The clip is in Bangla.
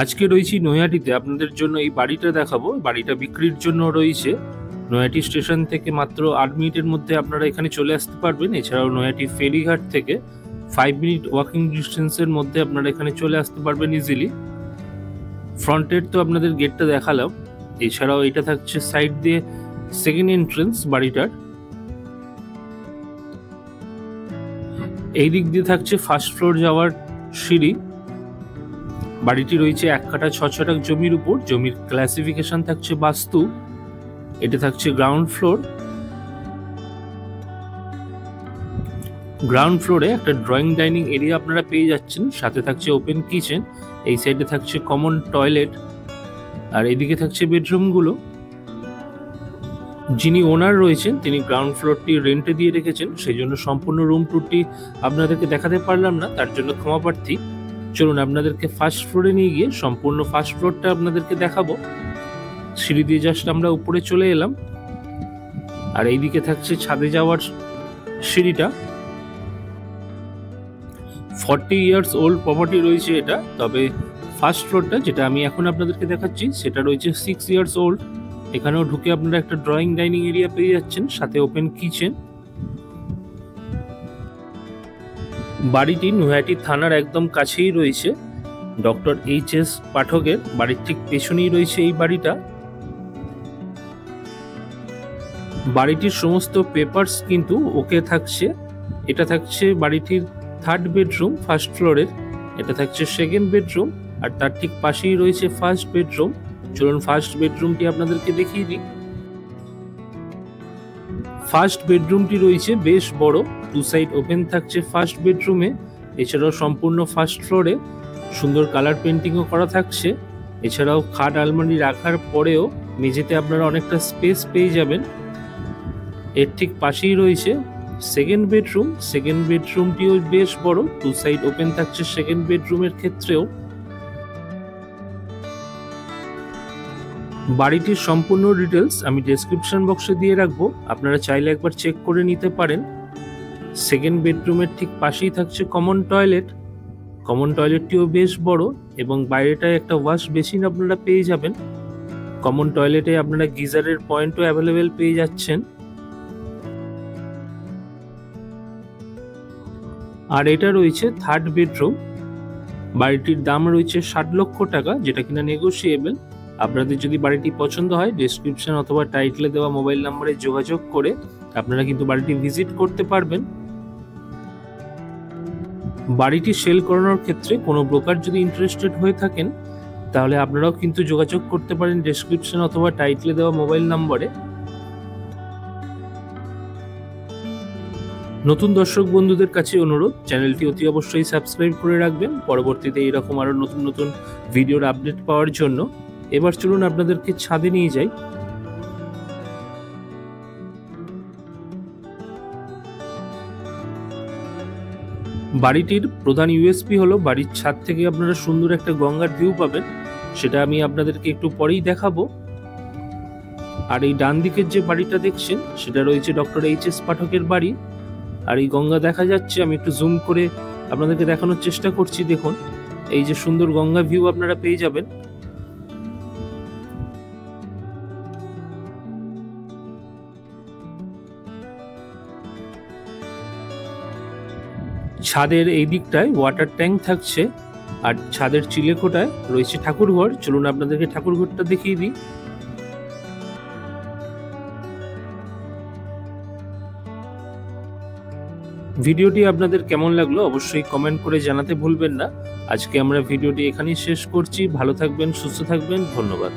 আজকে রয়েছি নৈহাটিতে, আপনাদের জন্য এই বাড়িটা দেখাবো। বাড়িটা বিক্রির জন্য রয়েছে। নৈহাটি স্টেশন থেকে মাত্র 8 মিনিটের মধ্যে আপনারা এখানে চলে আসতে পারবেন। এছাড়াও নৈহাটি ফেরিঘাট থেকে 5 মিনিট ওয়াকিং ডিস্টেন্সের মধ্যে আপনারা এখানে চলে আসতে পারবেন ইজিলি। ফ্রন্টের তো আপনাদের গেটটা দেখালাম, এছাড়াও এটা থাকছে সাইড দিয়ে সেকেন্ড এন্ট্রেন্স বাড়িটার। এই দিক দিয়ে থাকছে ফার্স্ট ফ্লোর যাওয়ার সিঁড়ি। বাড়িটি রয়েছে 1 কাঠা 6 ছটাক জমির উপর। জমির ক্লাসিফিকেশন থাকছে বাস্তু। এটা থাকছে গ্রাউন্ড ফ্লোর। গ্রাউন্ড ফ্লোরে একটা ড্রয়িং ডাইনিং এরিয়া আপনারা পেয়ে যাচ্ছেন, সাথে থাকছে ওপেন কিচেন। এই সাইডে থাকছে কমন টয়লেট, আর এদিকে থাকছে বেডরুমগুলো। যিনি ওনার রয়েছেন তিনি গ্রাউন্ড ফ্লোরটি রেন্টে দিয়ে রেখেছেন, সেই জন্য সম্পূর্ণ রুম টুরটি আপনাদেরকে দেখাতে পারলাম না, তার জন্য ক্ষমা প্রার্থী। চলুন আপনাদেরকে ফার্স্ট ফ্লোরে নিয়ে গিয়ে সম্পূর্ণ ফার্স্ট ফ্লোরটা আপনাদেরকে দেখাবো। সিঁড়ি দিয়ে জাস্ট আমরা উপরে চলে এলাম, আর এইদিকে থাকছে ছাদে যাওয়ার সিঁড়িটা। 40 ইয়ার্স ওল্ড প্রপার্টি রয়েছে এটা, তবে ফার্স্ট ফ্লোরটা যেটা আমি এখন আপনাদেরকে দেখাচ্ছি সেটা রয়েছে 6 ইয়ার্স ওল্ড। এখানেও ঢুকে আপনারা একটা ড্রয়িং ডাইনিং এরিয়া পেয়ে যাচ্ছেন, সাথে ওপেন কিচেন। বাড়িটি নৈহাটি থানার একদম কাছেই রয়েছে। Doctor HS. পাঠকের বাড়ির ঠিক পেছনেই রয়েছে এই বাড়িটা। বাড়িটির সমস্ত পেপারস কিন্তু ওকে থাকছে। এটা থাকছে বাড়িটির 3rd বেডরুম ফার্স্ট ফ্লোরের। এটা থাকছে 2nd বেডরুম, আর তার ঠিক পাশেই রয়েছে ফার্স্ট বেডরুম। চলুন ফার্স্ট বেডরুমটি আপনাদেরকে দেখিয়ে দিই। ফার্স্ট বেডরুমটি রয়েছে বেশ বড়, 2 সাইড ওপেন থাকছে ফার্স্ট বেডরুমে। এছাড়াও সম্পূর্ণ ফার্স্ট ফ্লোরে সুন্দর কালার পেন্টিংও করা থাকছে। এছাড়াও খাট আলমারি রাখার পরেও মেঝেতে আপনারা অনেকটা স্পেস পেয়ে যাবেন। এর ঠিক পাশেই রয়েছে 2nd বেডরুম। 2nd বেডরুমটিও বেশ বড়, 2 সাইড ওপেন থাকছে 2nd বেডরুমের ক্ষেত্রেও। বাড়িটির সম্পূর্ণ ডিটেলস আমি ডেসক্রিপশন বক্সে দিয়ে রাখবো, আপনারা চাইলে একবার চেক করে নিতে পারেন। 2nd বেডরুমের ঠিক পাশেই থাকছে কমন টয়লেট। কমন টয়লেটটিও বেশ বড়, এবং বাইরেটায় একটা ওয়াশ বেসিন আপনারা পেয়ে যাবেন। কমন টয়লেটে আপনারা গিজারের পয়েন্টও অ্যাভেলেবেল পেয়ে যাচ্ছেন। আর এটা রয়েছে 3rd বেডরুম। বাড়িটির দাম রয়েছে 60 লক্ষ টাকা, যেটা কিনা নেগোশিয়েবল। আপনাদের যদি বাড়িটি পছন্দ হয় ডেসক্রিপশন অথবা টাইটেলে দেওয়া মোবাইল নাম্বারে যোগাযোগ করে আপনারা কিন্তু বাড়িটি ভিজিট করতে পারবেন। বাড়িটি সেল করানোর ক্ষেত্রে কোনো ব্রোকার যদি ইন্টারেস্টেড হয়ে থাকেন তাহলে আপনারাও কিন্তু যোগাযোগ করতে পারেন ডেসক্রিপশন অথবা টাইটেলে দেওয়া মোবাইল নাম্বারে। নতুন দর্শক বন্ধুদের কাছে অনুরোধ, চ্যানেলটি অতি অবশ্যই সাবস্ক্রাইব করে রাখবেন পরবর্তীতে এরকম আরো নতুন নতুন ভিডিওর আপডেট পাওয়ার জন্য। এবার চলুন আপনাদেরকে ছাদে নিয়ে যাই। বাড়িটির প্রধান ইউএসপি হলো বাড়ির ছাদ থেকে আপনারা সুন্দর একটা গঙ্গার ভিউ পাবেন, সেটা আমি আপনাদেরকে একটু পরেই দেখাবো। আর এই ডান দিকের যে বাড়িটা দেখছেন সেটা রয়েছে ডক্টর এইচ.এস. পাঠকের বাড়ি। আর এই গঙ্গা দেখা যাচ্ছে, আমি একটু জুম করে আপনাদেরকে দেখানোর চেষ্টা করছি। দেখুন এই যে সুন্দর গঙ্গা ভিউ আপনারা পেয়ে যাবেন। ছাদের এই দিকটায় ওয়াটার ট্যাঙ্ক থাকছে, আর ছাদের চিলেকোটায় রয়েছে ঠাকুরঘর। চলুন আপনাদেরকে ঠাকুরঘরটা দেখিয়ে দিই। ভিডিওটি আপনাদের কেমন লাগলো অবশ্যই কমেন্ট করে জানাতে ভুলবেন না। আজকে আমরা ভিডিওটি এখানেই শেষ করছি। ভালো থাকবেন, সুস্থ থাকবেন, ধন্যবাদ।